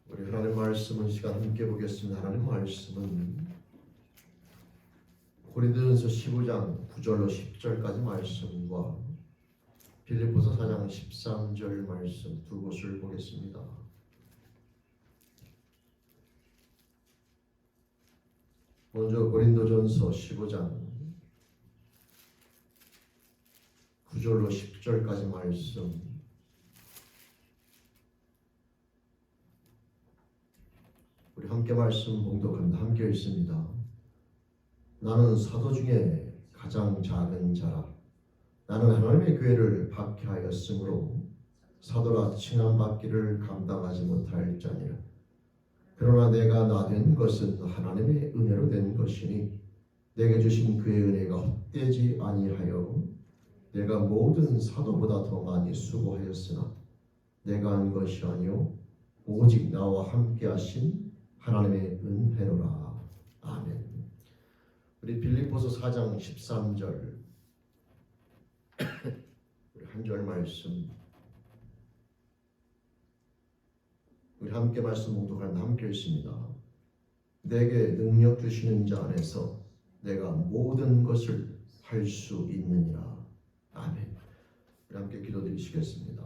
우리 하나님 말씀은 시간 함께 보겠습니다. 하나님 말씀은 고린도전서 15장 9절로 10절까지 말씀과 빌립보서 4장 13절 말씀 두 곳을 보겠습니다. 먼저 고린도전서 15장 9절로 10절까지 말씀, 우리 함께 말씀 봉독합니다. 함께 읽습니다. 나는 사도 중에 가장 작은 자라. 나는 하나님의 교회를 박해하였으므로 사도라 칭함받기를 감당하지 못할 자니라. 그러나 내가 나 된 것은 하나님의 은혜로 된 것이니 내게 주신 그의 은혜가 헛되지 아니하여 내가 모든 사도보다 더 많이 수고하였으나 내가 한 것이 아니요 오직 나와 함께 하신 하나님의 은혜로라. 아멘. 우리 빌립보서 4장 13절 우리 한 절 말씀, 우리 함께 말씀 봉독하는데 함께 읽습니다. 내게 능력 주시는 자 안에서 내가 모든 것을 할 수 있느니라. 아멘. 우리 함께 기도드리시겠습니다.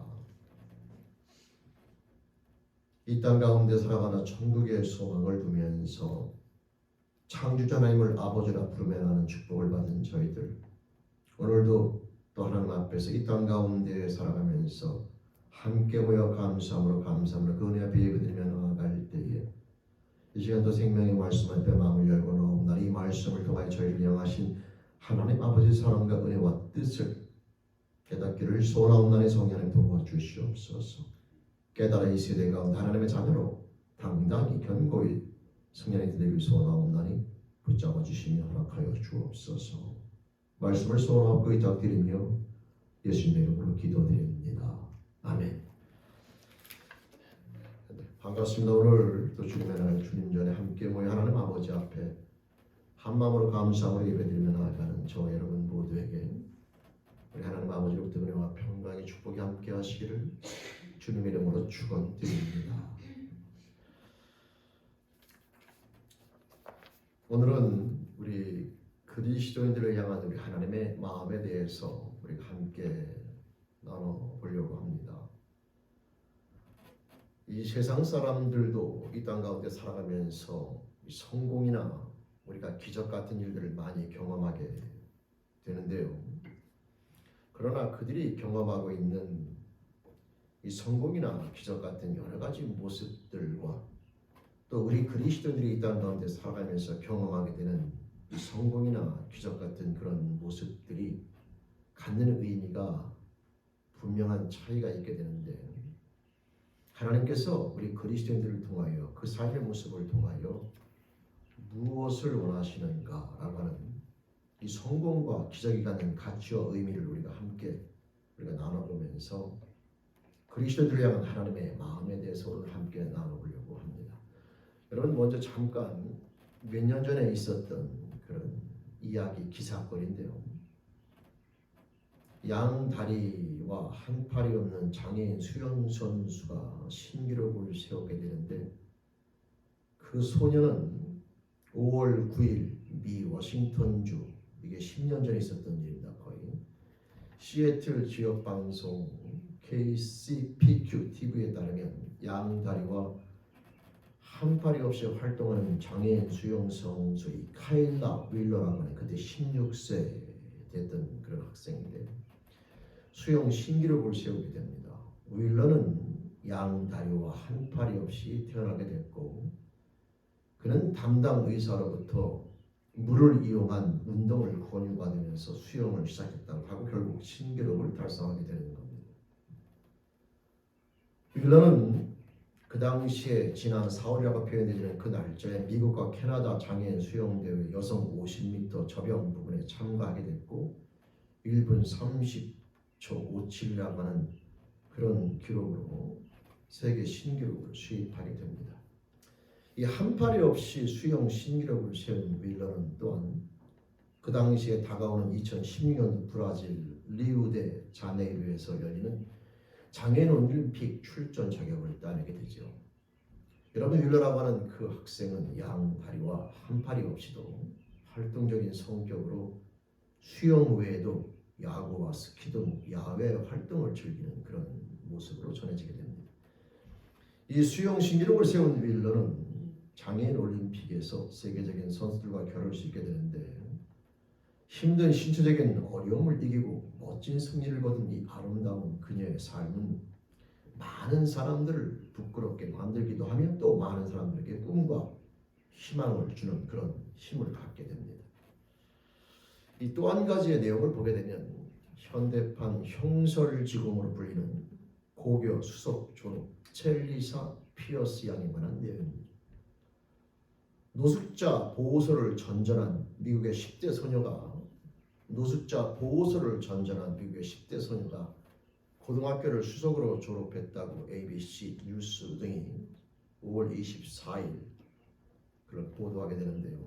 이 땅 가운데 살아가는 천국의 소망을 두면서 창조자 하나님을 아버지라 부르며 나는 축복을 받은 저희들, 오늘도 또 하나님 앞에서 이 땅 가운데 살아가면서 함께 모여 감사함으로 그 은혜 앞에 예배드리며 나아갈 때에 이 시간도 생명의 말씀 앞에 마음을 열고 나옵니다. 이 말씀을 통하여 저희를 향하신 하나님 아버지의 사랑과 은혜와 뜻을 깨닫기를 소원하옵나니 성령님 도와주시옵소서. 깨달아 이 세대 가운데 하나님의 자녀로 당당히 견고히 성령이 되길 소원하옵나니 붙잡아 주시며 허락하여 주옵소서. 말씀을 소원하고 의탁드리며 예수님의 이름으로 기도드립니다. 아멘. 반갑습니다. 오늘 또 주님의 날 주님 전에 함께 모여 하나님 아버지 앞에 한 마음으로 감사함으로 예배드리며 나아가는 저와 여러분 모두에게 우리 하나님 아버지로부터 은혜와 평강의 축복이 함께 하시기를 주님의 이름으로 축원드립니다. 오늘은 우리 그리스도인들을 향한 우리 하나님의 마음에 대해서 우리가 함께 나눠보려고 합니다. 이 세상 사람들도 이 땅 가운데 살아가면서 성공이나 우리가 기적 같은 일들을 많이 경험하게 되는데요. 그러나 그들이 경험하고 있는 이 성공이나 기적 같은 여러 가지 모습들과 또 우리 그리스도인들이 이 땅 가운데 살아가면서 경험하게 되는 이 성공이나 기적 같은 그런 모습들이 갖는 의미가 분명한 차이가 있게 되는데, 하나님께서 우리 그리스도인들을 통하여 그 삶의 모습을 통하여 무엇을 원하시는가라고 하는 이 성공과 기적이 갖는 가치와 의미를 우리가 나눠보면서 그리스도인들을 향한 하나님의 마음에 대해서 오늘 함께 나눠보려고 합니다. 여러분, 먼저 잠깐 몇 년 전에 있었던 그런 이야기 기사거리인데요. 양 다리와 한 팔이 없는 장애인 수영 선수가 신기록을 세우게 되는데, 그 소녀는 5월 9일 미 워싱턴주, 이게 10년 전에 있었던 일입니다. 거의 시애틀 지역 방송 KCPQ TV에 따르면 양 다리와 한 팔이 없이 활동하는 장애인 수영 선수의 카일라 윌러라고 하는 그때 16세 됐던 그런 학생인데 수영 신기록을 세우게 됩니다. 윌러는 양 다리와 한 팔이 없이 태어나게 됐고, 그는 담당 의사로부터 물을 이용한 운동을 권유받으면서 수영을 시작했다고 하고 결국 신기록을 달성하게 되는 겁니다. 윌러는 그 당시에 지난 4월이라고 표현되는 그 날짜에 미국과 캐나다 장애인 수영대회 여성 50m 접영 부분에 참가하게 됐고 1분 30초 57이라고 하는 그런 기록으로 세계 신기록을 수입하게 됩니다. 이 한파리 없이 수영 신기록을 세운 윌러는 또한 그 당시에 다가오는 2016년 브라질 리우데 자네이루에서 열리는 장애인 올림픽 출전 자격을 따내게 되죠. 여러분, 윌러라고 하는 그 학생은 양다리와 한팔이 없이도 활동적인 성격으로 수영 외에도 야구와 스키 등 야외 활동을 즐기는 그런 모습으로 전해지게 됩니다. 이 수영 신기록을 세운 윌러는 장애인 올림픽에서 세계적인 선수들과 겨룰 수 있게 되는데, 힘든 신체적인 어려움을 이기고 멋진 승리를 거둔 이 아름다운 그녀의 삶은 많은 사람들을 부끄럽게 만들기도 하며 또 많은 사람들에게 꿈과 희망을 주는 그런 힘을 갖게 됩니다. 이 또 한 가지의 내용을 보게 되면 현대판 형설지공으로 불리는 고교 수석 졸업 첼리사 피어스 양에 관한 내용입니다. 노숙자 보호소를 전전한 미국의 10대 소녀가 고등학교를 수석으로 졸업했다고 ABC 뉴스 등이 5월 24일 그걸 보도하게 되는데요.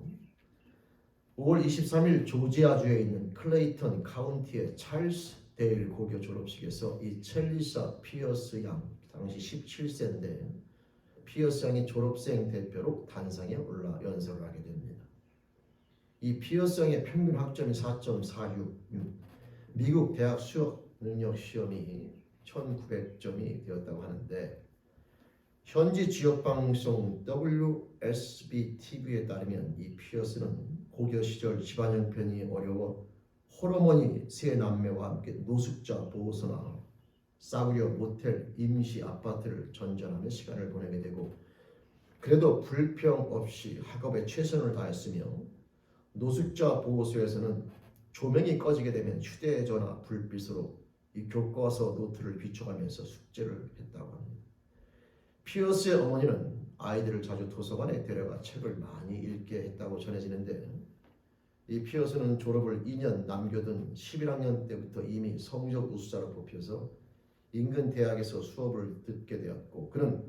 5월 23일 조지아주에 있는 클레이턴 카운티의 찰스 데일 고교 졸업식에서 이 첼리사 피어스 양, 당시 17세인데 피어스 양이 졸업생 대표로 단상에 올라 연설을 하게 됩니다. 이 피어스 양의 평균 학점이 4.46, 미국 대학 수학 능력 시험이 1900점이 되었다고 하는데, 현지 지역 방송 WSB-TV에 따르면 이 피어스는 고교 시절 집안 형편이 어려워 홀어머니 세 남매와 함께 노숙자 보호소나 싸구려 모텔, 임시 아파트를 전전하며 시간을 보내게 되고, 그래도 불평 없이 학업에 최선을 다했으며 노숙자 보호소에서는 조명이 꺼지게 되면 휴대전화 불빛으로 이 교과서 노트를 비춰가면서 숙제를 했다고 합니다. 피어스의 어머니는 아이들을 자주 도서관에 데려가 책을 많이 읽게 했다고 전해지는데, 이 피어스는 졸업을 2년 남겨둔 11학년 때부터 이미 성적 우수자로 뽑혀서 인근 대학에서 수업을 듣게 되었고, 그는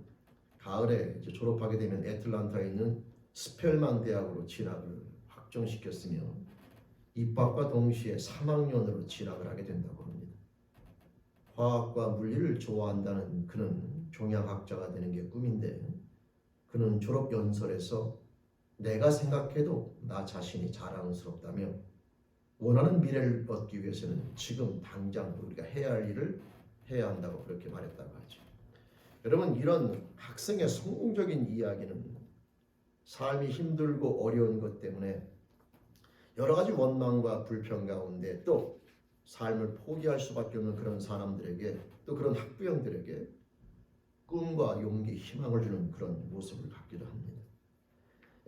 가을에 졸업하게 되면 애틀란타에 있는 스펠만 대학으로 진학을 확정시켰으며 입학과 동시에 3학년으로 진학을 하게 된다고 합니다. 화학과 물리를 좋아한다는 그는 종양학자가 되는 게 꿈인데, 그는 졸업 연설에서 내가 생각해도 나 자신이 자랑스럽다며 원하는 미래를 얻기 위해서는 지금 당장 우리가 해야 할 일을 해야 한다고 그렇게 말했다고 하죠. 여러분, 이런 학생의 성공적인 이야기는 삶이 힘들고 어려운 것 때문에 여러 가지 원망과 불평 가운데 또 삶을 포기할 수밖에 없는 그런 사람들에게, 또 그런 학부형들에게 꿈과 용기, 희망을 주는 그런 모습을 갖기도 합니다.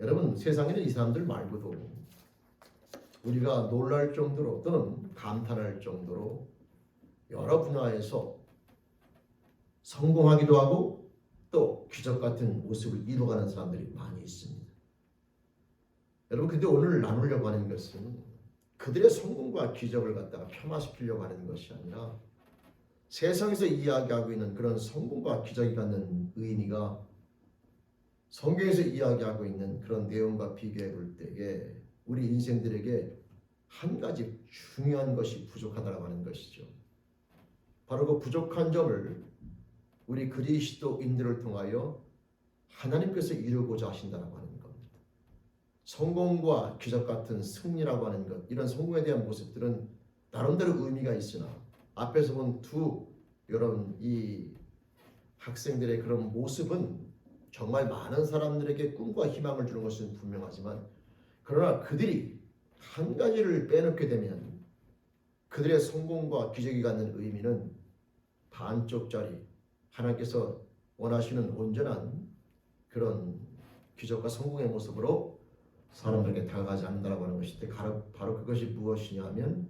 여러분, 세상에는 이 사람들 말고도 우리가 놀랄 정도로 또는 감탄할 정도로 여러 분야에서 성공하기도 하고 또 기적 같은 모습을 이루어가는 사람들이 많이 있습니다. 여러분, 근데 오늘 나누려고 하는 것은 그들의 성공과 기적을 갖다가 폄하시키려고 하는 것이 아니라 세상에서 이야기하고 있는 그런 성공과 기적이 갖는 의미가 성경에서 이야기하고 있는 그런 내용과 비교해 볼 때에 우리 인생들에게 한 가지 중요한 것이 부족하다고 하는 것이죠. 바로 그 부족한 점을 우리 그리스도인들을 통하여 하나님께서 이루고자 하신다고 하는 겁니다. 성공과 기적 같은 승리라고 하는 것, 이런 성공에 대한 모습들은 나름대로 의미가 있으나 앞에서 본 여러분 이 학생들의 그런 모습은 정말 많은 사람들에게 꿈과 희망을 주는 것은 분명하지만, 그러나 그들이 한 가지를 빼놓게 되면 그들의 성공과 기적이 갖는 의미는 반쪽짜리, 하나님께서 원하시는 온전한 그런 기적과 성공의 모습으로 사람들에게 다가가지 않는다고 하는 것인데, 바로 그것이 무엇이냐 하면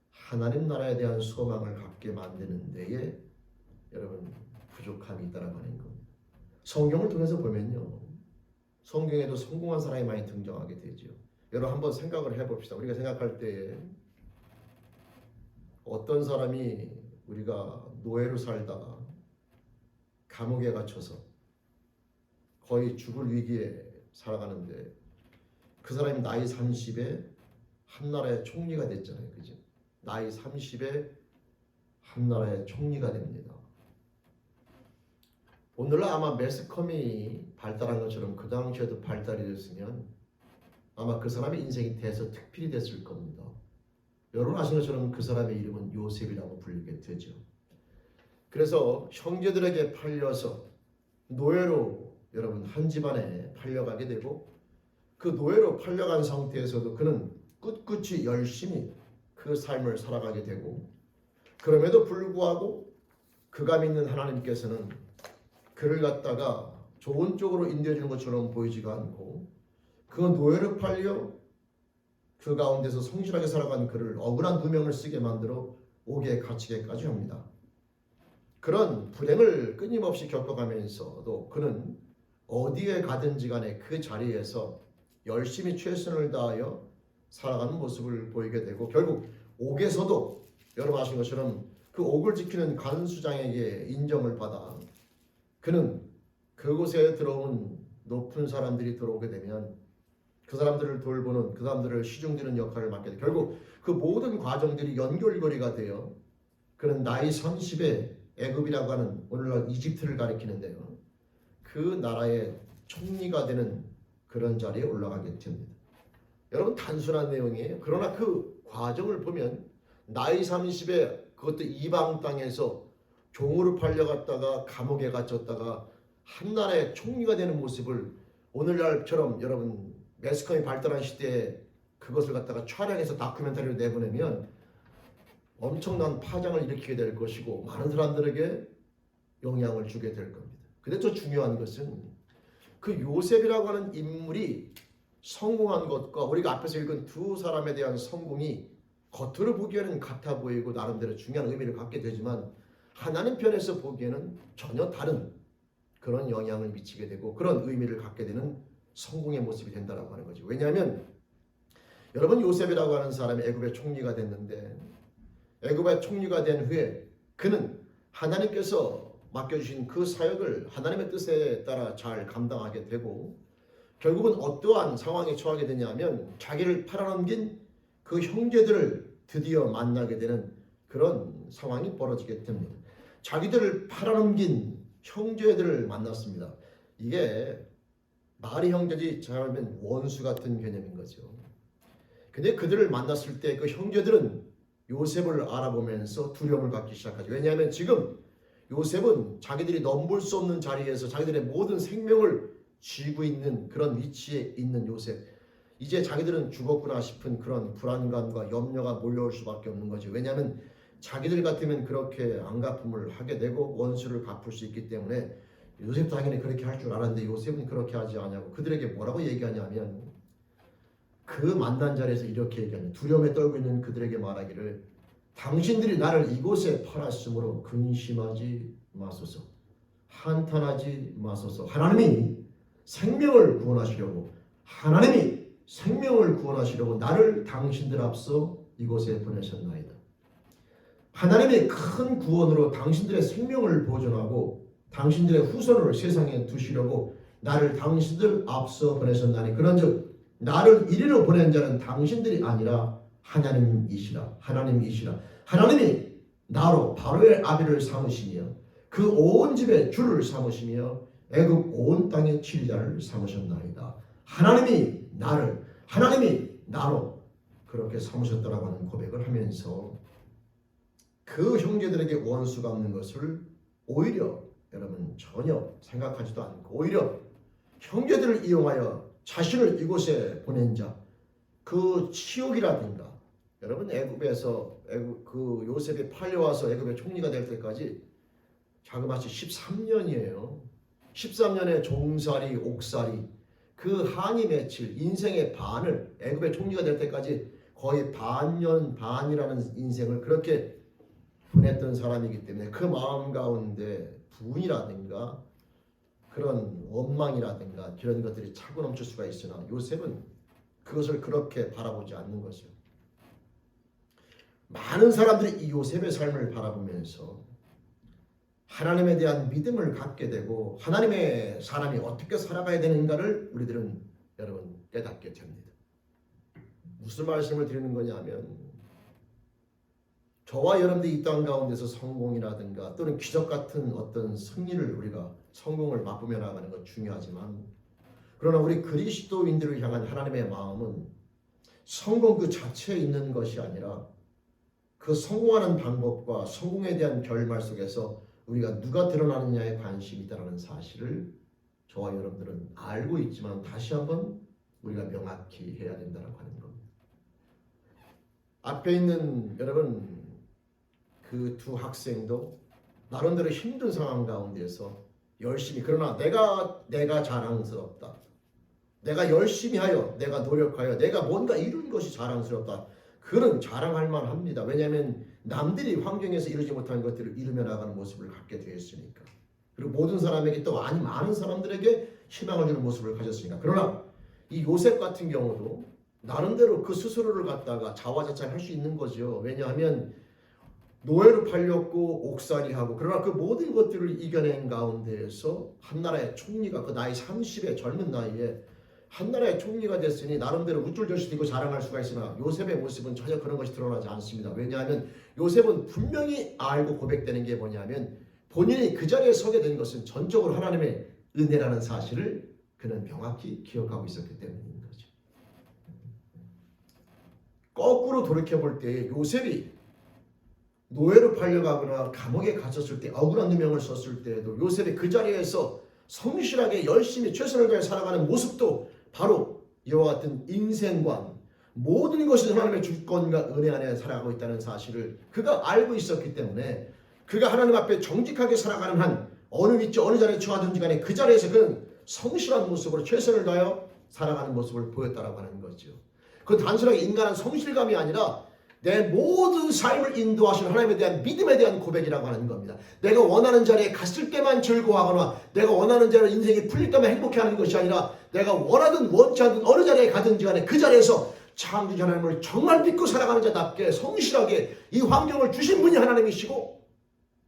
하나님 나라에 대한 소망을 갖게 만드는 데에 여러분 부족함이 있다고 하는 겁니다. 성경을 통해서 보면요, 성경에도 성공한 사람이 많이 등장하게 되죠. 여러분 한번 생각을 해봅시다. 우리가 생각할 때 어떤 사람이 우리가 노예로 살다가 감옥에 갇혀서 거의 죽을 위기에 살아가는데 그 사람이 나이 30에 한 나라의 총리가 됐잖아요. 그죠? 나이 30에 한 나라의 총리가 됩니다. 오늘날 아마 매스컴이 발달한 것처럼 그 당시에도 발달이 됐으면 아마 그 사람의 인생이 대서특필이 됐을 겁니다. 여러분 아시는 것처럼 그 사람의 이름은 요셉이라고 불리게 되죠. 그래서 형제들에게 팔려서 노예로 여러분 한 집안에 팔려가게 되고 그 노예로 팔려간 상태에서도 그는 꿋꿋이 열심히 그 삶을 살아가게 되고 그럼에도 불구하고 그가 믿는 하나님께서는 그를 갖다가 좋은 쪽으로 인도해 주는 것처럼 보이지가 않고 그 노예로 팔려 그 가운데서 성실하게 살아간 그를 억울한 누명을 쓰게 만들어 옥에 갇히게까지 합니다. 그런 불행을 끊임없이 겪어가면서도 그는 어디에 가든지 간에 그 자리에서 열심히 최선을 다하여 살아가는 모습을 보이게 되고 결국 옥에서도 여러분 아시는 것처럼 그 옥을 지키는 간수장에게 인정을 받아 그는 그곳에 들어온 높은 사람들이 들어오게 되면 그 사람들을 돌보는 그 사람들을 시중드는 역할을 맡게 돼. 결국 그 모든 과정들이 연결고리가 되어 그는 나이 30에 애굽이라고 하는 오늘날 이집트를 가리키는데요. 그 나라의 총리가 되는 그런 자리에 올라가게 됩니다. 여러분 단순한 내용이에요. 그러나 그 과정을 보면 나이 30에 그것도 이방 땅에서 종으로 팔려갔다가 감옥에 갇혔다가 한 나라의 총리가 되는 모습을 오늘날처럼 여러분 매스컴이 발달한 시대에 그것을 갖다가 촬영해서 다큐멘터리로 내보내면 엄청난 파장을 일으키게 될 것이고 많은 사람들에게 영향을 주게 될 겁니다. 근데 더 중요한 것은 그 요셉이라고 하는 인물이 성공한 것과 우리가 앞에서 읽은 두 사람에 대한 성공이 겉으로 보기에는 같아 보이고 나름대로 중요한 의미를 갖게 되지만 하나님 편에서 보기에는 전혀 다른 그런 영향을 미치게 되고 그런 의미를 갖게 되는 성공의 모습이 된다라고 하는 거죠. 왜냐하면 여러분 요셉이라고 하는 사람이 애굽의 총리가 됐는데 애굽의 총리가 된 후에 그는 하나님께서 맡겨주신 그 사역을 하나님의 뜻에 따라 잘 감당하게 되고 결국은 어떠한 상황에 처하게 되냐면 자기를 팔아넘긴 그 형제들을 드디어 만나게 되는 그런 상황이 벌어지게 됩니다. 자기들을 팔아넘긴 형제들을 만났습니다. 이게 말이 형제지 잘하면 원수 같은 개념인 거죠. 근데 그들을 만났을 때 그 형제들은 요셉을 알아보면서 두려움을 갖기 시작하죠. 왜냐하면 지금 요셉은 자기들이 넘볼 수 없는 자리에서 자기들의 모든 생명을 쥐고 있는 그런 위치에 있는 요셉. 이제 자기들은 죽었구나 싶은 그런 불안감과 염려가 몰려올 수밖에 없는 거죠. 왜냐하면 자기들 같으면 그렇게 안갚음을 하게 되고 원수를 갚을 수 있기 때문에 요셉도 당연히 그렇게 할 줄 알았는데 요셉은 그렇게 하지 않냐고 그들에게 뭐라고 얘기하냐면 그 만난 자리에서 이렇게 얘기하는 두려움에 떨고 있는 그들에게 말하기를 당신들이 나를 이곳에 팔았으므로 근심하지 마소서 한탄하지 마소서 하나님이 생명을 구원하시려고 나를 당신들 앞서 이곳에 보내셨나이다. 하나님의 큰 구원으로 당신들의 생명을 보존하고 당신들의 후손을 세상에 두시려고 나를 당신들 앞서 보내셨나니 그런즉 나를 이리로 보낸 자는 당신들이 아니라 하나님이시라. 하나님이 나로 바로의 아비를 삼으시며 그 온 집의 주를 삼으시며 애굽 온 땅의 치리자를 삼으셨나이다. 하나님이 나로 그렇게 삼으셨다라고 하는 고백을 하면서 그 형제들에게 원수가 없는 것을 오히려 여러분 전혀 생각하지도 않고 오히려 형제들을 이용하여 자신을 이곳에 보낸 자, 그 치욕이라든가 여러분 그 요셉이 팔려와서 애굽의 총리가 될 때까지 자그마치 13년이에요. 13년의 종살이, 옥살이, 그 한이 맺힐 인생의 반을 애굽의 총리가 될 때까지 거의 반년 반이라는 인생을 그렇게 보냈던 사람이기 때문에 그 마음 가운데 분이라든가 그런 원망이라든가 그런 것들이 차고 넘칠 수가 있으나 요셉은 그것을 그렇게 바라보지 않는 것이요. 많은 사람들이 이 요셉의 삶을 바라보면서 하나님에 대한 믿음을 갖게 되고 하나님의 사람이 어떻게 살아가야 되는가를 우리들은 여러분 깨닫게 됩니다. 무슨 말씀을 드리는 거냐면 저와 여러분들이 이 땅 가운데서 성공이라든가 또는 기적 같은 어떤 승리를 우리가 성공을 맛보며 나가는 것 중요하지만 그러나 우리 그리스도인들을 향한 하나님의 마음은 성공 그 자체에 있는 것이 아니라 그 성공하는 방법과 성공에 대한 결말 속에서 우리가 누가 드러나느냐에 관심이 있다는 사실을 저와 여러분들은 알고 있지만 다시 한번 우리가 명확히 해야 된다고 하는 겁니다. 앞에 있는 여러분 그 두 학생도 나름대로 힘든 상황 가운데서 열심히 그러나 내가 자랑스럽다. 내가 열심히 하여 내가 노력하여 내가 뭔가 이룬 것이 자랑스럽다. 그런 자랑할 만합니다. 왜냐하면 남들이 환경에서 이루지 못한 것들을 이루며 나가는 모습을 갖게 되었으니까. 그리고 모든 사람에게 또 많은 사람들에게 희망을 주는 모습을 가졌으니까. 그러나 이 요셉 같은 경우도 나름대로 그 스스로를 갖다가 자화자찬할 수 있는 거죠. 왜냐하면 노예로 팔렸고 옥살이하고 그러나 그 모든 것들을 이겨낸 가운데에서 한 나라의 총리가 그 나이 30의 젊은 나이에 한 나라의 총리가 됐으니 나름대로 우쭐절실이고 자랑할 수가 있으나 요셉의 모습은 전혀 그런 것이 드러나지 않습니다. 왜냐하면 요셉은 분명히 알고 고백되는 게 뭐냐면 본인이 그 자리에 서게 된 것은 전적으로 하나님의 은혜라는 사실을 그는 명확히 기억하고 있었기 때문인 거죠. 거꾸로 돌이켜볼 때 요셉이 노예로 팔려가거나 감옥에 갇혔을 때 억울한 누명을 썼을 때에도 요셉이 그 자리에서 성실하게 열심히 최선을 다해 살아가는 모습도 바로 이와 같은 인생관 모든 것이 하나님의 주권과 은혜 안에 살아가고 있다는 사실을 그가 알고 있었기 때문에 그가 하나님 앞에 정직하게 살아가는 한 어느 위치 어느 자리에 처하든지 간에 그 자리에서 그는 성실한 모습으로 최선을 다하여 살아가는 모습을 보였다라고 하는 거죠. 그 단순하게 인간한 성실감이 아니라 내 모든 삶을 인도하시는 하나님에 대한 믿음에 대한 고백이라고 하는 겁니다. 내가 원하는 자리에 갔을 때만 즐거워하거나 내가 원하는 자리로 인생이 풀릴 때만 행복해하는 것이 아니라 내가 원하든 원치 않든 어느 자리에 가든지 간에 그 자리에서 창조주 하나님을 정말 믿고 살아가는 자답게 성실하게 이 환경을 주신 분이 하나님이시고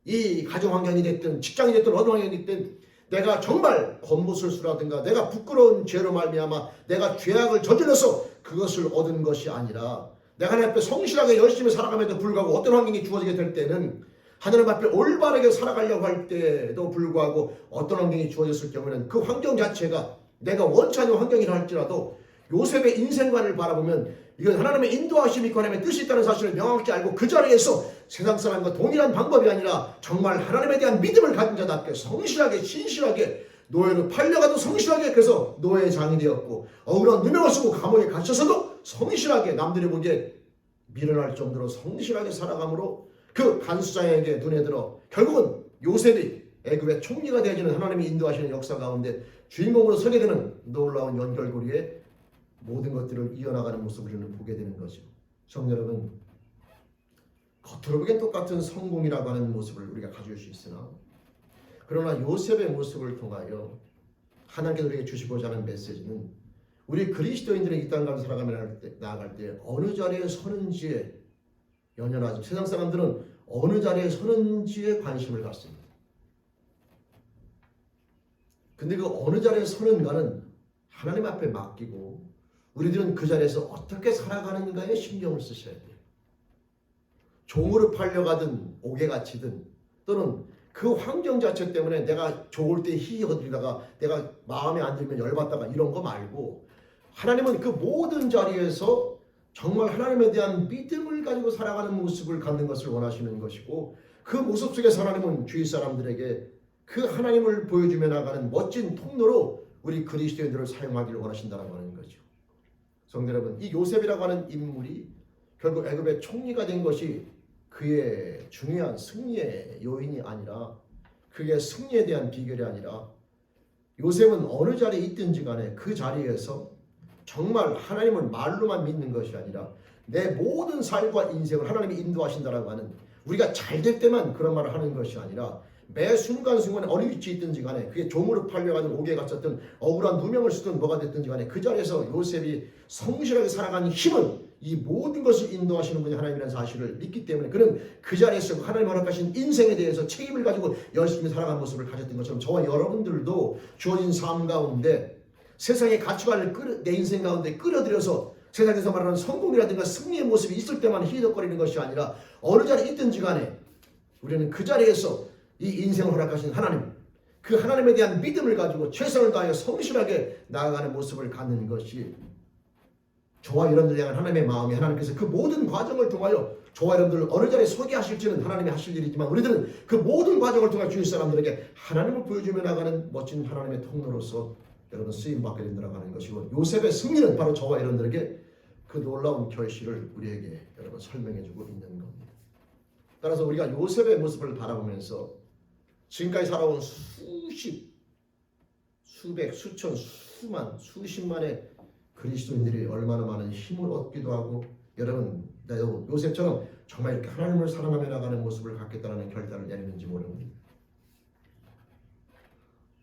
이 가정 환경이 됐든 직장이 됐든 어느 환경이 됐든 내가 정말 권무술수라든가 내가 부끄러운 죄로 말미암아 내가 죄악을 저질러서 그것을 얻은 것이 아니라 내가 하나님 앞에 성실하게 열심히 살아감에도 불구하고 어떤 환경이 주어지게 될 때는 하나님 앞에 올바르게 살아가려고 할 때도 불구하고 어떤 환경이 주어졌을 경우에는 그 환경 자체가 내가 원치 않는 환경이라 할지라도 요셉의 인생관을 바라보면 이건 하나님의 인도하심이 있고 하나님의 뜻이 있다는 사실을 명확히 알고 그 자리에서 세상 사람과 동일한 방법이 아니라 정말 하나님에 대한 믿음을 가진 자답게 성실하게 신실하게 노예로 팔려가도 성실하게 그래서 노예의 장이 되었고 억울한 누명을 쓰고 감옥에 갇혀서도 성실하게 남들이 보기에 미련할 정도로 성실하게 살아감으로 그 간수장에게 눈에 들어 결국은 요셉이 애굽의 총리가 되어지는 하나님이 인도하시는 역사 가운데 주인공으로 서게 되는 놀라운 연결고리에 모든 것들을 이어나가는 모습을 우리는 보게 되는 거죠. 성도 여러분, 겉으로 보기엔 똑같은 성공이라고 하는 모습을 우리가 가질 수 있으나 그러나 요셉의 모습을 통하여 하나님께서 우리에게 주시고자 하는 메시지는 우리 그리스도인들이 이 땅 가운데 살아가며 나아갈 때 어느 자리에 서는지에 연연하지 세상 사람들은 어느 자리에 서는지에 관심을 갖습니다. 근데 그 어느 자리에 서는가는 하나님 앞에 맡기고 우리들은 그 자리에서 어떻게 살아가는가에 신경을 쓰셔야 돼요. 종으로 팔려가든 옥에 갇히든 또는 그 환경 자체 때문에 내가 좋을 때 희희거리다가 내가 마음에 안 들면 열받다가 이런 거 말고 하나님은 그 모든 자리에서 정말 하나님에 대한 믿음을 가지고 살아가는 모습을 갖는 것을 원하시는 것이고 그 모습 속에서 하나님은 주위 사람들에게 그 하나님을 보여주며 나가는 멋진 통로로 우리 그리스도인들을 사용하기를 원하신다고 하는 거죠. 성도 여러분, 이 요셉이라고 하는 인물이 결국 애굽의 총리가 된 것이 그의 중요한 승리의 요인이 아니라 그의 승리에 대한 비결이 아니라 요셉은 어느 자리에 있든지 간에 그 자리에서 정말 하나님을 말로만 믿는 것이 아니라 내 모든 삶과 인생을 하나님이 인도하신다라고 하는 우리가 잘 될 때만 그런 말을 하는 것이 아니라 매 순간순간에 어느 위치에 있든지 간에 그게 종으로 팔려가지고 옥에 갇혔든 억울한 누명을 쓰든 뭐가 됐든지 간에 그 자리에서 요셉이 성실하게 살아가는 힘은 이 모든 것을 인도하시는 분이 하나님이라는 사실을 믿기 때문에 그는 그 자리에서 하나님 허락하신 인생에 대해서 책임을 가지고 열심히 살아가는 모습을 가졌던 것처럼 저와 여러분들도 주어진 삶 가운데 세상의 가치관을 내 인생 가운데 끌어들여서 세상에서 말하는 성공이라든가 승리의 모습이 있을 때만 희덕거리는 것이 아니라 어느 자리에 있든지 간에 우리는 그 자리에서 이 인생을 허락하신 하나님, 그 하나님에 대한 믿음을 가지고 최선을 다하여 성실하게 나아가는 모습을 갖는 것이 저와 여러분들 향한 하나님의 마음이 하나님께서 그 모든 과정을 통하여 저와 여러분들을 어느 자리에 서게 하실지는 하나님이 하실 일이지만 우리들은 그 모든 과정을 통해 주위 사람들에게 하나님을 보여주며 나가는 멋진 하나님의 통로로서 여러분 쓰임받게 된다는 것이고 요셉의 승리는 바로 저와 여러분들에게 그 놀라운 결실을 우리에게 여러분 설명해주고 있는 겁니다. 따라서 우리가 요셉의 모습을 바라보면서 지금까지 살아온 수백, 수천, 수만, 수십만의 그리스도인들이 얼마나 많은 힘을 얻기도 하고 여러분 나도 요셉처럼 정말 이렇게 하나님을 사랑하며 나가는 모습을 갖겠다는 결단을 내리는지 모릅니다.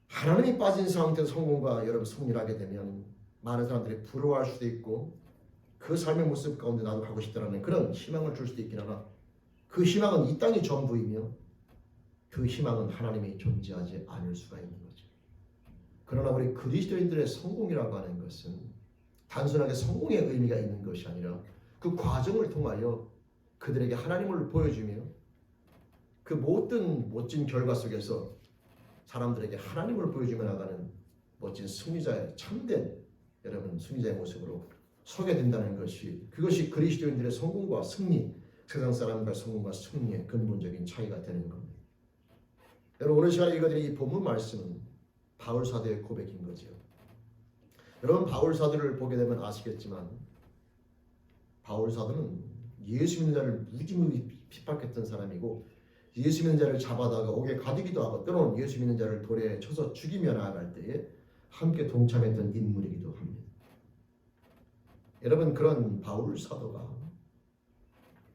하나님이 빠진 상태에서 성공과 여러분 승리하게 되면 많은 사람들이 부러워할 수도 있고 그 삶의 모습 가운데 나도 가고 싶다는 그런 희망을 줄 수도 있긴 하나 그 희망은 이 땅이 전부이며 그 희망은 하나님이 존재하지 않을 수가 있는 거죠. 그러나 우리 그리스도인들의 성공이라고 하는 것은 단순하게 성공의 의미가 있는 것이 아니라 그 과정을 통하여 그들에게 하나님을 보여주며 그 모든 멋진 결과 속에서 사람들에게 하나님을 보여주며 나가는 멋진 승리자의 참된 여러분 승리자의 모습으로 서게 된다는 것이 그것이 그리스도인들의 성공과 승리 세상 사람과 성공과 승리의 근본적인 차이가 되는 겁니다. 여러분 오늘 시간에 읽어드린 이 본문 말씀은 바울 사도의 고백인 거죠. 여러분 바울 사도를 보게 되면 아시겠지만 바울 사도는 예수 믿는 자를 무지무지 핍박했던 사람이고 예수 믿는 자를 잡아다가 옥에 가두기도 하고 때로는 예수 믿는 자를 돌에 쳐서 죽이며 나아갈 때에 함께 동참했던 인물이기도 합니다. 여러분 그런 바울 사도가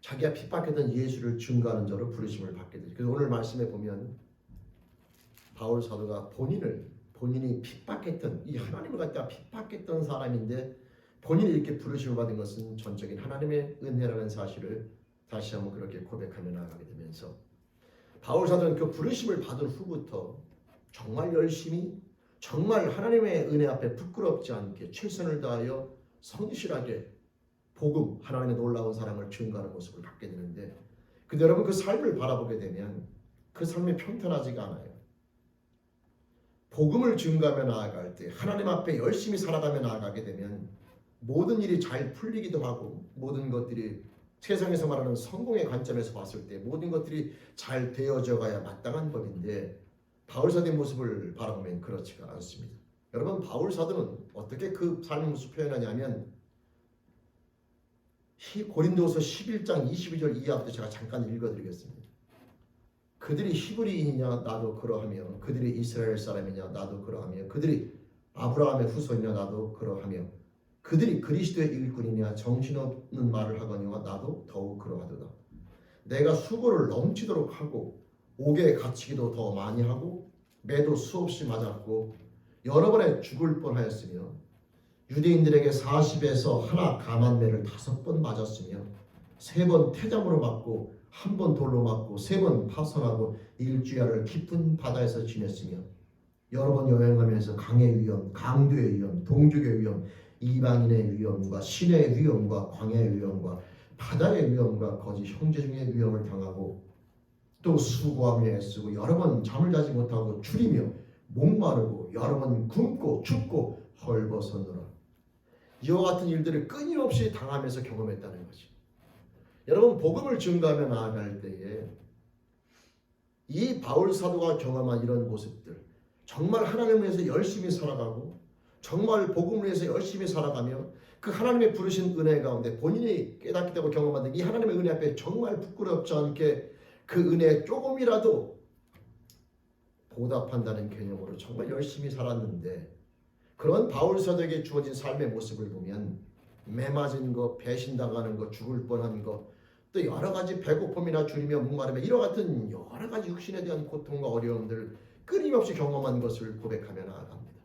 자기가 핍박했던 예수를 증거하는 자로 부르심을 받게 되죠. 그래서 오늘 말씀에 보면 바울 사도가 본인이 핍박했던 이 하나님을 갖다가 핍박했던 사람인데 본인이 이렇게 부르심을 받은 것은 전적인 하나님의 은혜라는 사실을 다시 한번 그렇게 고백하며 나아가게 되면서 바울 사도는 그 부르심을 받은 후부터 정말 열심히 정말 하나님의 은혜 앞에 부끄럽지 않게 최선을 다하여 성실하게 복음 하나님의 놀라운 사랑을 증거하는 모습을 갖게 되는데 근데 여러분 그 삶을 바라보게 되면 그 삶이 평탄하지가 않아요. 복음을 증거하며 나아갈 때 하나님 앞에 열심히 살아가며 나아가게 되면 모든 일이 잘 풀리기도 하고 모든 것들이 세상에서 말하는 성공의 관점에서 봤을 때 모든 것들이 잘 되어져 가야 마땅한 법인데 바울 사도의 모습을 바라보면 그렇지가 않습니다. 여러분 바울 사도는 어떻게 그 삶의 모습을 표현하냐면 고린도후서 11장 22절 이하부터 제가 잠깐 읽어드리겠습니다. 그들이 히브리인이냐 나도 그러하며 그들이 이스라엘 사람이냐 나도 그러하며 그들이 아브라함의 후손이냐 나도 그러하며 그들이 그리스도의 일꾼이냐 정신없는 말을 하거니와 나도 더욱 그러하도다. 내가 수고를 넘치도록 하고 옥에 갇히기도 더 많이 하고 매도 수없이 맞았고 여러 번에 죽을 뻔하였으며 유대인들에게 40에서 하나 감한매를 5번 맞았으며 3번 태장으로 맞고 1번 돌로 맞고 3번 파선하고 일주야를 깊은 바다에서 지냈으며 여러 번 여행하면서 강의 위험, 강도의 위험, 동족의 위험, 이방인의 위험과 신의 위험과 광야의 위험과 바다의 위험과 거짓 형제 중의 위험을 당하고 또 수고하며 애쓰고 여러 번 잠을 자지 못하고 추리며 목마르고 여러 번 굶고 춥고 헐벗었노라. 이와 같은 일들을 끊임없이 당하면서 경험했다는 거지. 여러분 복음을 증거하며 나아갈 때에 이 바울 사도가 경험한 이런 모습들 정말 하나님을 위해서 열심히 살아가고 정말 복음을 위해서 열심히 살아가며 그 하나님의 부르신 은혜 가운데 본인이 깨닫게 되고 경험한 이 하나님의 은혜 앞에 정말 부끄럽지 않게 그 은혜에 조금이라도 보답한다는 개념으로 정말 열심히 살았는데 그런 바울 사도에게 주어진 삶의 모습을 보면 매 맞은 거, 배신당하는 거, 죽을 뻔한 거, 또 여러 가지 배고픔이나 줄이며 목마름에 이와 같은 여러 가지 육신에 대한 고통과 어려움들 끊임없이 경험한 것을 고백하며 나아갑니다.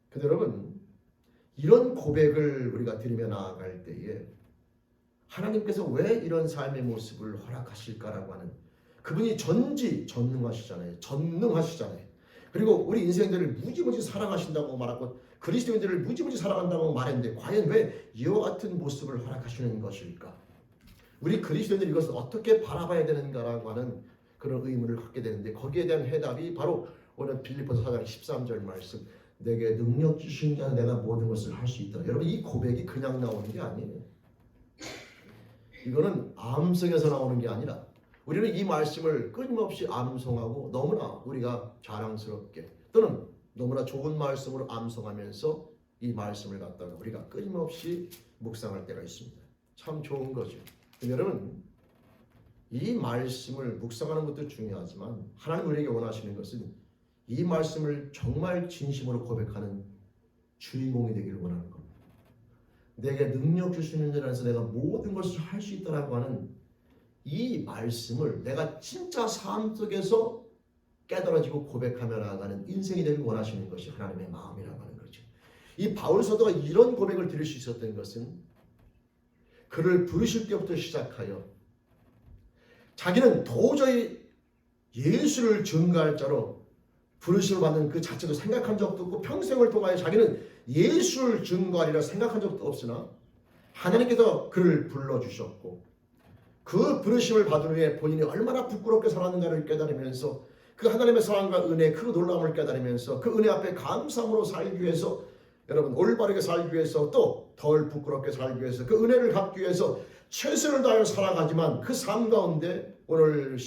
근데 여러분, 이런 고백을 우리가 드리며 나아갈 때에 하나님께서 왜 이런 삶의 모습을 허락하실까라고 하는, 그분이 전지전능하시잖아요. 전능하시잖아요. 그리고 우리 인생들을 무지무지 사랑하신다고 말하고 그리스도인들을 무지무지 사랑한다고 말했는데 과연 왜 이와 같은 모습을 허락하시는 것일까? 우리 그리스도인들이 이것을 어떻게 바라봐야 되는가라고 하는 그런 의문을 갖게 되는데, 거기에 대한 해답이 바로 오늘 빌립보서 4장 13절 말씀, 내게 능력 주신 자는 내가 모든 것을 할 수 있다. 여러분, 이 고백이 그냥 나오는 게 아니에요. 이거는 암송에서 나오는 게 아니라 우리는 이 말씀을 끊임없이 암송하고 너무나 우리가 자랑스럽게 또는 너무나 좋은 말씀으로 암송하면서 이 말씀을 갖다가 우리가 끊임없이 묵상할 때가 있습니다. 참 좋은 거죠. 여러분, 이 말씀을 묵상하는 것도 중요하지만 하나님 우리에게 원하시는 것은 이 말씀을 정말 진심으로 고백하는 주인공이 되기를 원하는 겁니다. 내게 능력 주시는 자 안에서 내가 모든 것을 할 수 있다라고 하는 이 말씀을 내가 진짜 삶 속에서 깨달아지고 고백하며 나아가는 인생이 되길 원하시는 것이 하나님의 마음이라고 하는 거죠. 이 바울 사도가 이런 고백을 드릴 수 있었던 것은 그를 부르실 때부터 시작하여 자기는 도저히 예수를 증거할 자로 부르심을 받는 그 자체도 생각한 적도 없고 평생을 통하여 자기는 예수를 증거하리라 생각한 적도 없으나 하나님께서 그를 불러주셨고 그 부르심을 받은 후에 본인이 얼마나 부끄럽게 살았는가를 깨달으면서 그 하나님의 사랑과 은혜, 그 놀라움을 깨달으면서 그 은혜 앞에 감사함으로 살기 위해서, 여러분 올바르게 살기 위해서 또 덜 부끄럽게 살기 위해서 그 은혜를 갚기 위해서 최선을 다하여 살아가지만 그 삶 가운데 오늘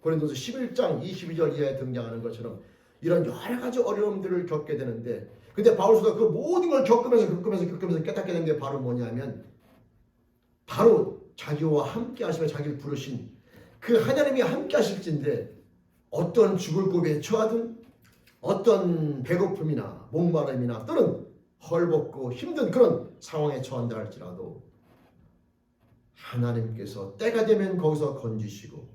고린도서 11장 22절 이하에 등장하는 것처럼 이런 여러 가지 어려움들을 겪게 되는데, 근데 바울 사도가 그 모든 걸 겪으면서 깨닫게 된 게 바로 뭐냐면 바로 자기와 함께 하시며 자기를 부르신 그 하나님이 함께 하실진데 어떤 죽을 고비에 처하든 어떤 배고픔이나 목마름이나 또는 헐벗고 힘든 그런 상황에 처한다 할지라도 하나님께서 때가 되면 거기서 건지시고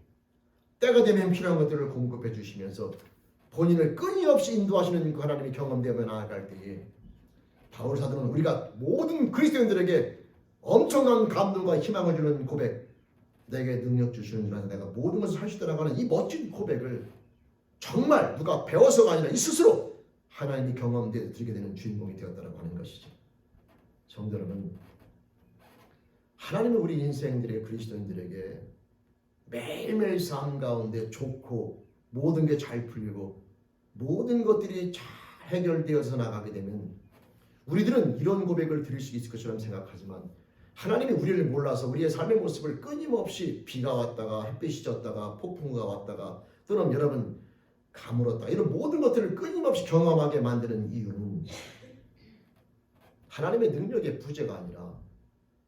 때가 되면 필요한 것들을 공급해 주시면서 본인을 끊임없이 인도하시는 그 하나님이 경험되며 나아갈 때에 바울 사도는 우리가 모든 그리스도인들에게 엄청난 감동과 희망을 주는 고백, 내게 능력 주시는 줄 알아서 내가 모든 것을 할 수 있다라고 하는 이 멋진 고백을 정말 누가 배워서가 아니라 이 스스로 하나님이 경험되어 드리게 되는 주인공이 되었다라고 하는 것이죠. 성도 여러분, 하나님은 우리 인생들의 그리스도인들에게 매일매일 삶 가운데 좋고 모든 게 잘 풀리고 모든 것들이 잘 해결되어서 나가게 되면 우리들은 이런 고백을 드릴 수 있을 것처럼 생각하지만 하나님이 우리를 몰라서 우리의 삶의 모습을 끊임없이 비가 왔다가 햇빛이 졌다가 폭풍우가 왔다가 또는 여러분 가물었다 이런 모든 것들을 끊임없이 경험하게 만드는 이유는 하나님의 능력의 부재가 아니라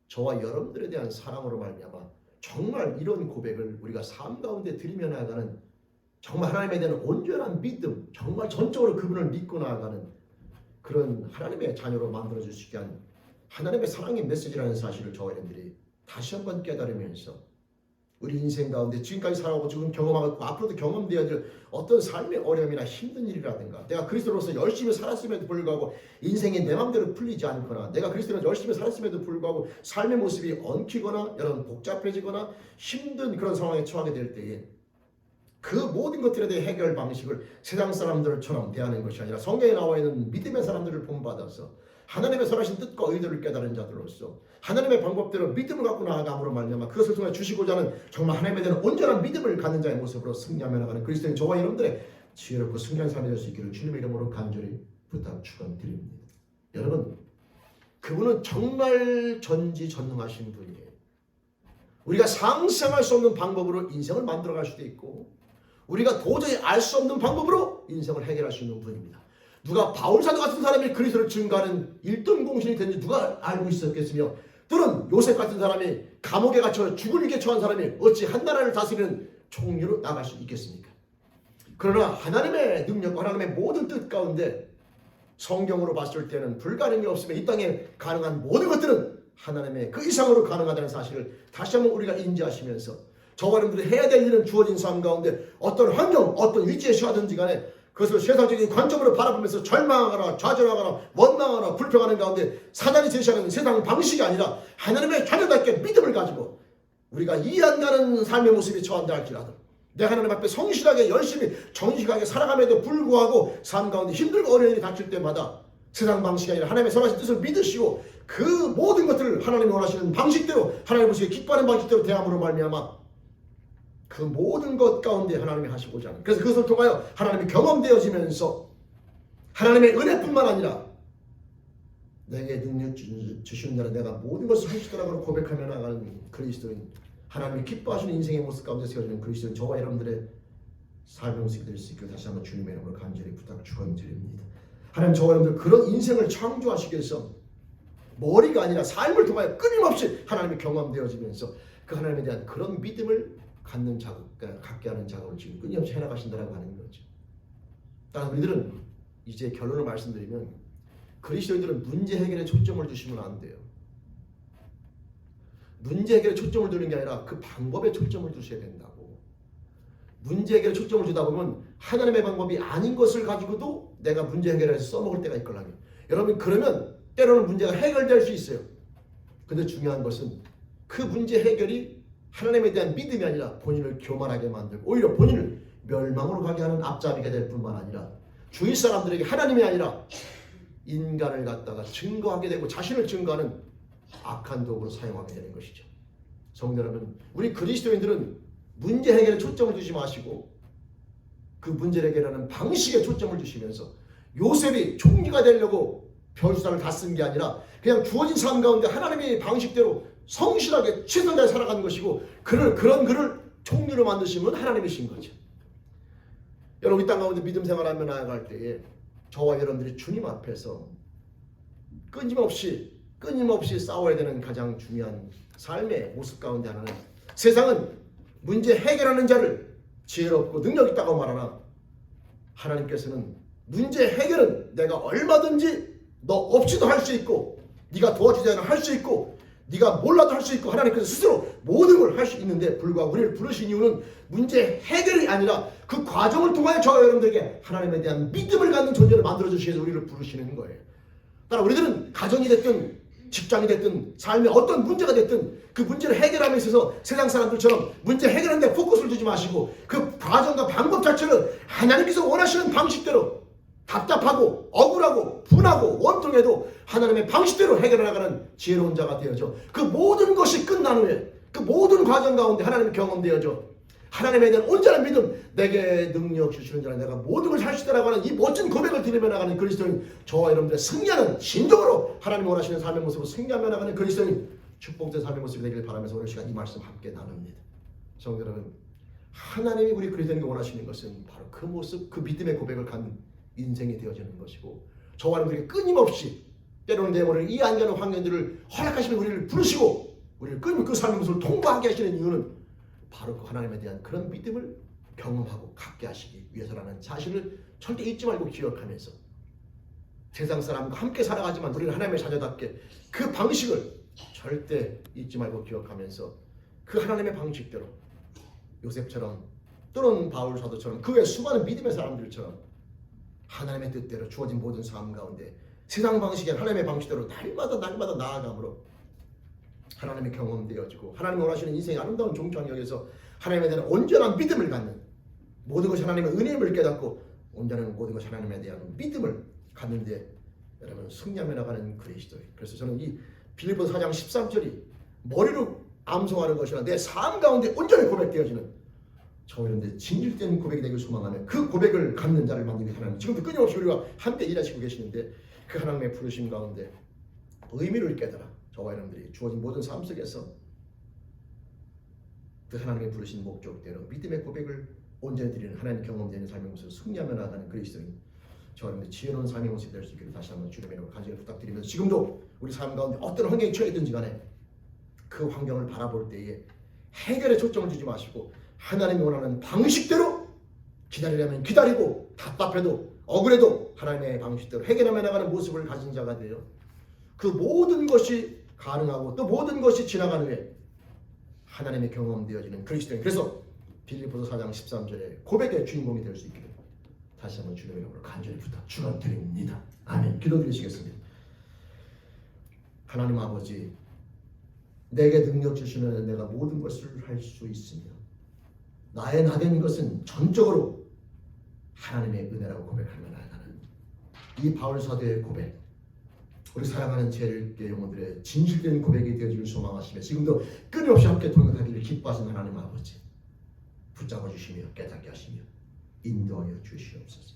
저와 여러분들에 대한 사랑으로 말미암아 정말 이런 고백을 우리가 삶 가운데 드리며 나아가는 정말 하나님에 대한 온전한 믿음, 정말 전적으로 그분을 믿고 나아가는 그런 하나님의 자녀로 만들어줄 수 있게 한 하나님의 사랑의 메시지라는 사실을 저와 여러분들이 다시 한번 깨달으면서 우리 인생 가운데 지금까지 살아오고 지금 경험하고 앞으로도 경험되어야 될 어떤 삶의 어려움이나 힘든 일이라든가 내가 그리스도로서 열심히 살았음에도 불구하고 인생이 내 마음대로 풀리지 않거나 내가 그리스도로 열심히 살았음에도 불구하고 삶의 모습이 엉키거나 여러분 복잡해지거나 힘든 그런 상황에 처하게 될 때에 그 모든 것들에 대해 해결 방식을 세상 사람들처럼 대하는 것이 아니라 성경에 나와 있는 믿음의 사람들을 본받아서 하나님의 선하신 뜻과 의도를 깨달은 자들로서 하나님의 방법대로 믿음을 갖고 나아감으로 말미암아 그것을 통해 주시고자 하는 정말 하나님에 대한 온전한 믿음을 갖는 자의 모습으로 승리하며 나가는 그리스도인 저와 여러분들의 지혜롭고 승리한 삶이 될 수 있기를 주님의 이름으로 간절히 부탁 축원드립니다. 여러분, 그분은 정말 전지전능하신 분이에요. 우리가 상상할 수 없는 방법으로 인생을 만들어갈 수도 있고 우리가 도저히 알 수 없는 방법으로 인생을 해결할 수 있는 분입니다. 누가 바울사도 같은 사람이 그리스도를 증거하는 1등 공신이 된지 누가 알고 있었겠으며 또는 요셉 같은 사람이 감옥에 갇혀 죽을 위기에 처한 사람이 어찌 한 나라를 다스리는 총리로 나갈 수 있겠습니까? 그러나 하나님의 능력과 하나님의 모든 뜻 가운데 성경으로 봤을 때는 불가능이 없으며 이 땅에 가능한 모든 것들은 하나님의 그 이상으로 가능하다는 사실을 다시 한번 우리가 인지하시면서 저와 여러분들이 해야 될 일은 주어진 삶 가운데 어떤 환경, 어떤 위치에 처하든지 간에 그것을 세상적인 관점으로 바라보면서 절망하거나 좌절하거나 원망하거나 불평하는 가운데 사단이 제시하는 세상 방식이 아니라 하나님의 자녀답게 믿음을 가지고 우리가 이해한다는 삶의 모습이 처한다 할지라도 내 하나님 앞에 성실하게 열심히 정직하게 살아감에도 불구하고 삶 가운데 힘들고 어려운 일이 닥칠 때마다 세상 방식이 아니라 하나님의 선하신 뜻을 믿으시고 그 모든 것들을 하나님이 원하시는 방식대로 하나님 보시기에 기뻐하는 방식대로 대함으로 말미암아 그 모든 것 가운데 하나님이 하시고자 하는 그래서 그것을 통하여 하나님이 경험되어지면서 하나님의 은혜뿐만 아니라 내게 능력 주시는 자는 내가 모든 것을 할 수 있다라고 고백하며 나가는 그리스도인 하나님이 기뻐하시는 인생의 모습 가운데 세워지는 그리스도인 저와 여러분들의 삶의 모습이 될 수 있기를 다시 한번 주님의 이름으로 간절히 부탁 축원드립니다. 하나님 저와 여러분들 그런 인생을 창조하시기 위해서 머리가 아니라 삶을 통하여 끊임없이 하나님이 경험되어지면서 그 하나님에 대한 그런 믿음을 갖게 하는 작업을 지금 끊임없이 해나가신다라고 하는 거죠. 따라서 우리들은 이제 결론을 말씀드리면 그리스도인들은 문제 해결에 초점을 두시면 안 돼요. 문제 해결에 초점을 두는 게 아니라 그 방법에 초점을 두셔야 된다고. 문제 해결에 초점을 두다 보면 하나님의 방법이 아닌 것을 가지고도 내가 문제 해결해서 써먹을 때가 있거든요. 여러분 그러면 때로는 문제가 해결될 수 있어요. 근데 중요한 것은 그 문제 해결이 하나님에 대한 믿음이 아니라 본인을 교만하게 만들고 오히려 본인을 멸망으로 가게 하는 앞잡이가 될 뿐만 아니라 주위 사람들에게 하나님이 아니라 인간을 갖다가 증거하게 되고 자신을 증거하는 악한 도구로 사용하게 되는 것이죠. 성도 여러분, 우리 그리스도인들은 문제 해결에 초점을 두지 마시고 그 문제를 해결하는 방식에 초점을 두시면서 요셉이 총리가 되려고 별수단을 다 쓴 게 아니라 그냥 주어진 삶 가운데 하나님의 방식대로 성실하게 최선을 다해 살아가는 것이고 그런 그를 총리로 만드신 분 하나님이신 거죠. 여러분 이 땅 가운데 믿음 생활하며 나아갈 때에 저와 여러분들이 주님 앞에서 끊임없이 싸워야 되는 가장 중요한 삶의 모습 가운데 하나는 세상은 문제 해결하는 자를 지혜롭고 능력 있다고 말하나 하나님께서는 문제 해결은 내가 얼마든지 너 없이도 할 수 있고 네가 도와주지 않으면 할 수 있고 네가 몰라도 할 수 있고 하나님께서 스스로 모든 걸 할 수 있는데 불구하고 우리를 부르신 이유는 문제 해결이 아니라 그 과정을 통하여 저와 여러분들에게 하나님에 대한 믿음을 갖는 존재를 만들어주시기 위해서 우리를 부르시는 거예요. 따라 우리들은 가정이 됐든 직장이 됐든 삶에 어떤 문제가 됐든 그 문제를 해결함에 있어서 세상 사람들처럼 문제 해결하는 데 포커스를 두지 마시고 그 과정과 방법 자체를 하나님께서 원하시는 방식대로 답답하고 억울하고 분하고 원통해도 하나님의 방식대로 해결해 나가는 지혜로운 자가 되어져 그 모든 것이 끝난 후에 그 모든 과정 가운데 하나님의 경험되어져 하나님에 대한 온전한 믿음 내게 능력 주시는 자는 내가 모든 걸 할 수 있다라고 하는 이 멋진 고백을 드리며 나가는 그리스도인 저와 여러분들의 승리하는 진정으로 하나님이 원하시는 삶의 모습으로 승리하며 나가는 그리스도인 축복된 삶의 모습이 되기를 바라면서 오늘 시간 이 말씀 함께 나눕니다. 성도 여러분 하나님이 우리 그리스도인에게 원하시는 것은 바로 그 모습 그 믿음의 고백을 갖는 인생이 되어지는 것이고 저와 여러분들에게 끊임없이 때로는 내모를 이해 안 가는 환경들을 허락하시면 우리를 부르시고 우리를 끊임없이 그 삶의 모습을 통과하게 하시는 이유는 바로 그 하나님에 대한 그런 믿음을 경험하고 갖게 하시기 위해서라는 사실을 절대 잊지 말고 기억하면서 세상 사람과 함께 살아가지만 우리는 하나님의 자녀답게 그 방식을 절대 잊지 말고 기억하면서 그 하나님의 방식대로 요셉처럼 또는 바울 사도처럼 그 외 수많은 믿음의 사람들처럼 하나님의 뜻대로 주어진 모든 삶 가운데 세상 방식이 하나님의 방식대로 날마다 나아감으로 하나님의 경험되어지고 하나님이 원하시는 인생의 아름다운 종착역에서 하나님에 대한 온전한 믿음을 갖는 모든 것이 하나님의 은혜임을 깨닫고 온전한 모든 것이 하나님에 대한 믿음을 갖는데 여러분 승리하며 나가는 그리스도인. 그래서 저는 이 빌립보서 4장 13절이 머리로 암송하는 것이나 내 삶 가운데 온전히 고백되어지는 저희는 진실된 고백이 되길 소망하는 그 고백을 갖는 자를 만들기 위해 하나님 지금도 끊임없이 우리가 함께 일하시고 계시는데 그 하나님의 부르심 가운데 의미를 깨달아 저와 여러분들이 주어진 모든 삶 속에서 그 하나님의 부르신 목적대로 믿음의 고백을 온전히 드리는 하나님 경험되는 삶의 모습을 승리하며 나가는 그리스도인 저와 여러분들이 지혜로운 삶의 모습이 될 수 있기를 다시 한번 주님의 이름으로 간절히 부탁드리면서 지금도 우리 삶 가운데 어떤 환경이 처해있든지 간에 그 환경을 바라볼 때에 해결에 초점을 두지 마시고 하나님이 원하는 방식대로 기다리려면 기다리고 답답해도 억울해도 하나님의 방식대로 해결하며 나가는 모습을 가진 자가 되어 그 모든 것이 가능하고 또 모든 것이 지나간 후에 하나님의 경험되어지는 그리스도인. 그래서 빌립보서 4장 13절에 고백의 주인공이 될 수 있게 됩니다. 다시 한번 주님의 이름으로 간절히 축원드립니다. 아멘. 기도드리시겠습니다. 하나님 아버지, 내게 능력 주시면 내가 모든 것을 할 수 있으며 나의 나된 것은 전적으로 하나님의 은혜라고 고백하며 나아가는 이 바울 사도의 고백, 우리 사랑하는 제일교회 영혼들의 진실된 고백이 되어주길 소망하시며 지금도 끊임없이 함께 동역하기를 기뻐하시는 하나님 아버지, 붙잡아 주시며 깨닫게 하시며 인도하여 주시옵소서.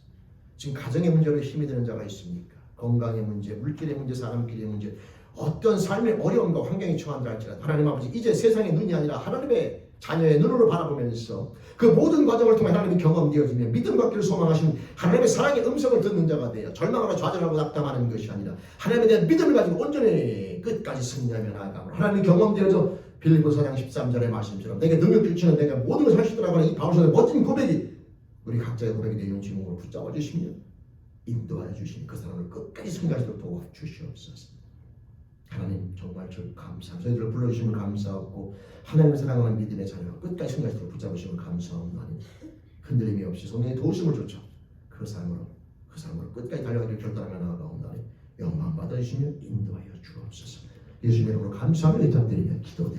지금 가정의 문제로 힘이 드는 자가 있습니까? 건강의 문제, 물길의 문제, 사람길의 문제, 어떤 삶의 어려움과 환경이 처한다 할지라도 하나님 아버지, 이제 세상의 눈이 아니라 하나님의 자녀의 눈으로 바라보면서 그 모든 과정을 통해 하나님이 경험되어지며 믿음 갖기를 소망하시는 하나님의 사랑의 음성을 듣는 자가 되어 절망하고 좌절하고 낙담하는 것이 아니라 하나님에 대한 믿음을 가지고 온전히 끝까지 승리하며 나아가므로 하나님이 경험되어져 빌립보서 4장 13절의 말씀처럼 내게 능력 주시는 내가 모든 것을 할 수 있다라고 하는 이 바울서의 멋진 고백이 우리 각자의 고백이 되는 주인공을 붙잡아 주시며 인도하여 주시니 그 사람을 끝까지 승리하시도록 도와주시옵소서. 하나님 정말 감사합니다. 저희들을 불러주시면 감사하고 하나님을 사랑하는 믿음의 자녀가 끝까지 승리하시도록 붙잡으시면 감사합니다. 흔들림이 없이 성령의 도우심을 쫓아 그 사람으로 끝까지 달려가기를 결단하며 나아가옵나니 영광 받아주시며 인도하여 주옵소서. 예수님의 이름으로 감사하며 부탁드리며 기도